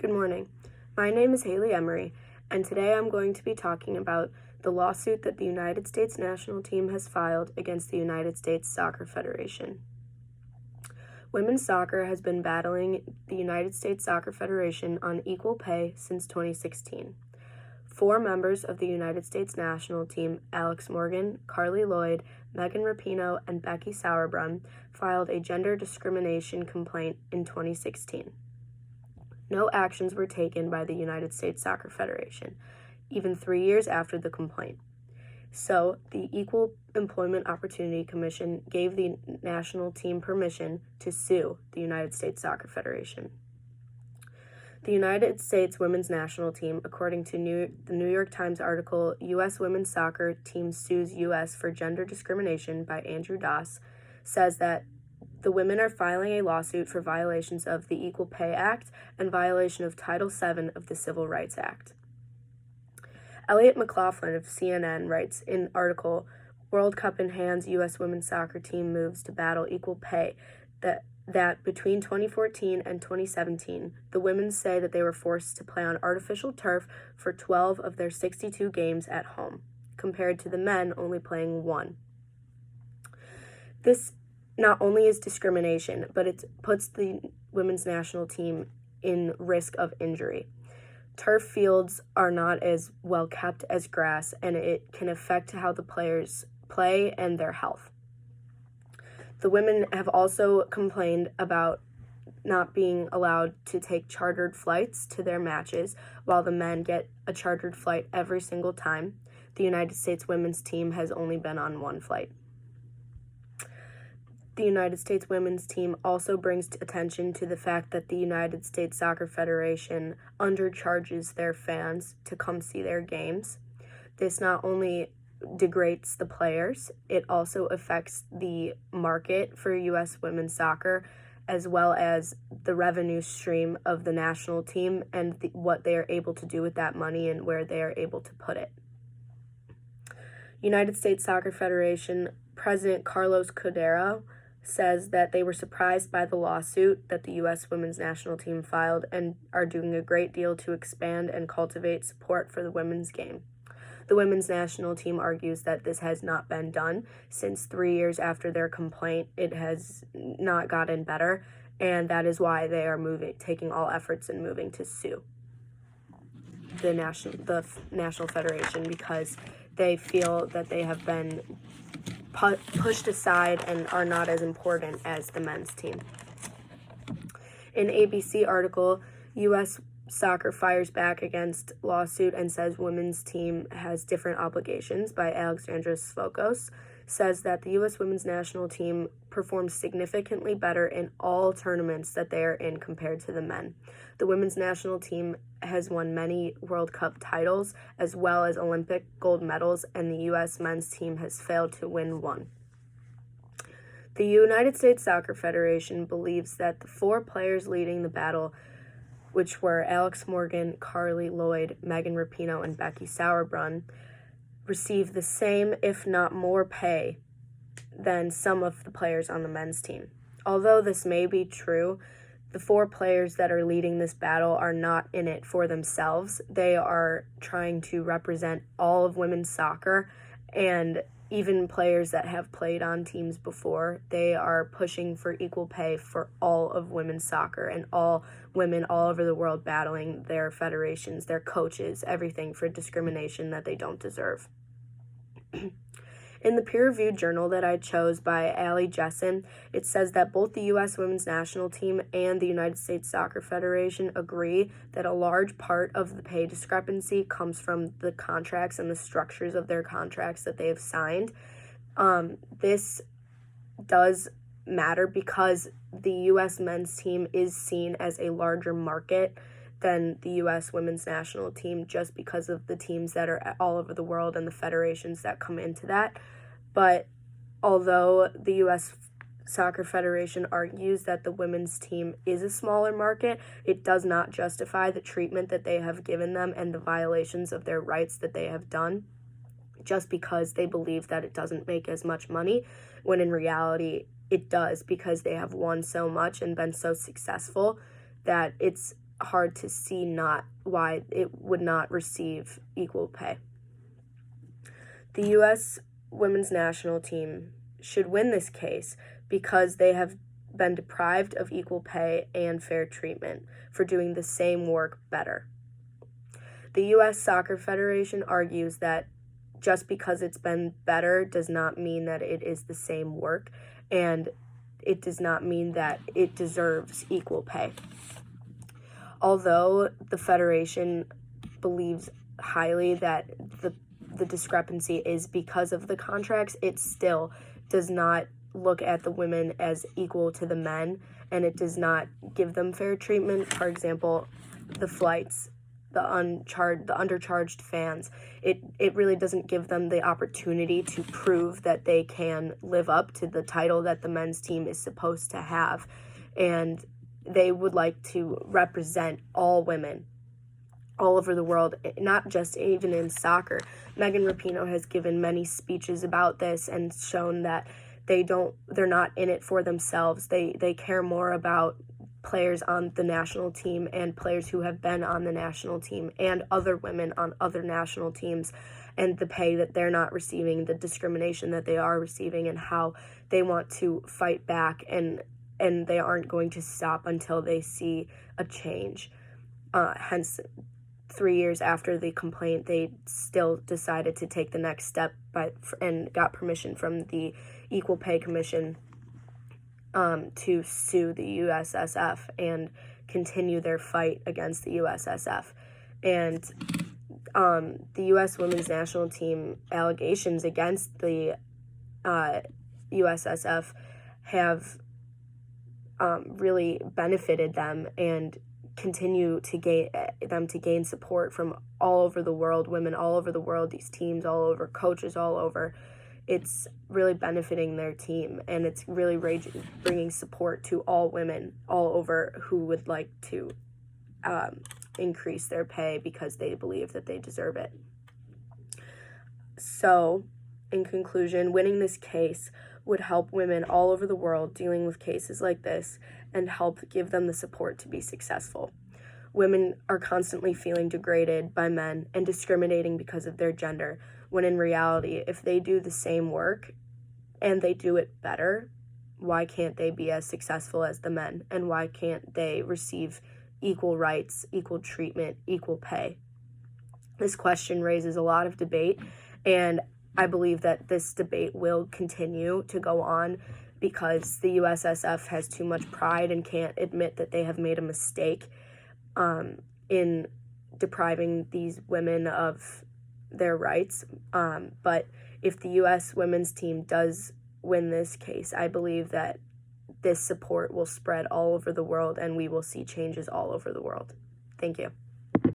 Good morning. My name is Haley Emery, and today I'm going to be talking about the lawsuit that the United States national team has filed against the United States Soccer Federation. Women's soccer has been battling the United States Soccer Federation on equal pay since 2016. 4 members of the United States national team, Alex Morgan, Carli Lloyd, Megan Rapinoe, and Becky Sauerbrunn, filed a gender discrimination complaint in 2016. No actions were taken by the United States Soccer Federation, even 3 years after the complaint. So, the Equal Employment Opportunity Commission gave the national team permission to sue the United States Soccer Federation. The United States women's national team, according to the New York Times article, U.S. Women's Soccer Team Sues U.S. for Gender Discrimination by Andrew Doss, says that the women are filing a lawsuit for violations of the Equal Pay Act and violation of Title VII of the Civil Rights Act. Elliot McLaughlin of CNN writes in the article, World Cup in hands, U.S. women's soccer team moves to battle equal pay, that between 2014 and 2017, the women say that they were forced to play on artificial turf for 12 of their 62 games at home, compared to the men only playing 1. This not only is discrimination, but it puts the women's national team in risk of injury. Turf fields are not as well kept as grass, and it can affect how the players play and their health. The women have also complained about not being allowed to take chartered flights to their matches, while the men get a chartered flight every single time. The United States women's team has only been on 1 flight. The United States women's team also brings attention to the fact that the United States Soccer Federation undercharges their fans to come see their games. This not only degrades the players, it also affects the market for U.S. women's soccer, as well as the revenue stream of the national team and what they are able to do with that money and where they are able to put it. United States Soccer Federation President Carlos Cordeiro says that they were surprised by the lawsuit that the U.S. women's national team filed and are doing a great deal to expand and cultivate support for the women's game. The women's national team argues that this has not been done since 3 years after their complaint. It has not gotten better, and that is why they are taking all efforts and moving to sue the national federation, because they feel that they have been pushed aside and are not as important as the men's team. In ABC article, U.S. Soccer fires back against lawsuit and says women's team has different obligations by Alexandra Svokos, says that the U.S. women's national team performs significantly better in all tournaments that they are in compared to the men. The women's national team has won many World Cup titles as well as Olympic gold medals, and the U.S. men's team has failed to win one. The United States Soccer Federation believes that the 4 players leading the battle, which were Alex Morgan, Carli Lloyd, Megan Rapinoe, and Becky Sauerbrunn, receive the same, if not more, pay than some of the players on the men's team. Although this may be true, the 4 players that are leading this battle are not in it for themselves. They are trying to represent all of women's soccer, and even players that have played on teams before, they are pushing for equal pay for all of women's soccer and all women all over the world battling their federations, their coaches, everything for discrimination that they don't deserve. In the peer-reviewed journal that I chose by Ali Jessen, it says that both the U.S. women's national team and the United States Soccer Federation agree that a large part of the pay discrepancy comes from the contracts and the structures of their contracts that they have signed. This does matter because the U.S. men's team is seen as a larger market than the U.S. women's national team, just because of the teams that are all over the world and the federations that come into that. But although the U.S. Soccer Federation argues that the women's team is a smaller market, it does not justify the treatment that they have given them and the violations of their rights that they have done, just because they believe that it doesn't make as much money, when in reality it does, because they have won so much and been so successful that it's hard to see not why it would not receive equal pay. The U.S. women's national team should win this case because they have been deprived of equal pay and fair treatment for doing the same work better. The U.S. Soccer Federation argues that just because it's been better does not mean that it is the same work, and it does not mean that it deserves equal pay. Although the Federation believes highly that the discrepancy is because of the contracts, it still does not look at the women as equal to the men, and it does not give them fair treatment. For example, the flights, the undercharged fans, it really doesn't give them the opportunity to prove that they can live up to the title that the men's team is supposed to have. And they would like to represent all women all over the world, not just even in soccer. Megan Rapinoe has given many speeches about this and shown that they're not in it for themselves. They care more about players on the national team and players who have been on the national team and other women on other national teams, and the pay that they're not receiving, the discrimination that they are receiving, and how they want to fight back, and they aren't going to stop until they see a change. Hence, 3 years after the complaint, they still decided to take the next step and got permission from the Equal Pay Commission to sue the USSF and continue their fight against the USSF. And the U.S. women's national team allegations against the USSF have really benefited them and continue to gain support from all over the world, women all over the world, these teams all over, coaches all over. It's really benefiting their team, and it's really bringing support to all women all over who would like to increase their pay because they believe that they deserve it. So, in conclusion, winning this case would help women all over the world dealing with cases like this and help give them the support to be successful. Women are constantly feeling degraded by men and discriminating because of their gender, when in reality, if they do the same work and they do it better, why can't they be as successful as the men? And why can't they receive equal rights, equal treatment, equal pay? This question raises a lot of debate, and I believe that this debate will continue to go on because the USSF has too much pride and can't admit that they have made a mistake in depriving these women of their rights. But if the U.S. women's team does win this case, I believe that this support will spread all over the world and we will see changes all over the world. Thank you.